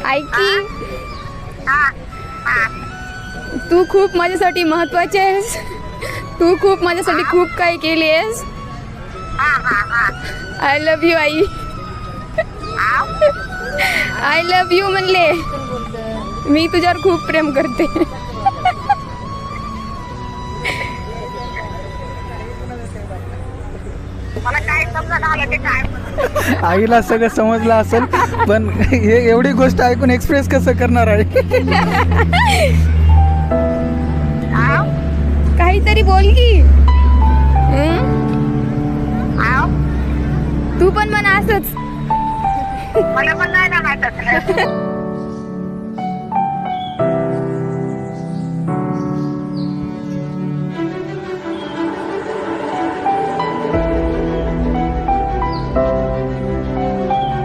ऐक की तू खूप माझ्यासाठी महत्वाची आहेस. तू खूप माझ्यासाठी खूप काही केली आहेस. I love you I. I love you म्हणले. मी तुझ्यावर खूप प्रेम करते. आईला सगळं समजलं असेल, पण हे एवढी गोष्ट ऐकून एक्सप्रेस कसं करणार आहे? काहीतरी बोल की. तू पण म्हणा असंच. मला पण नाही ना माहित.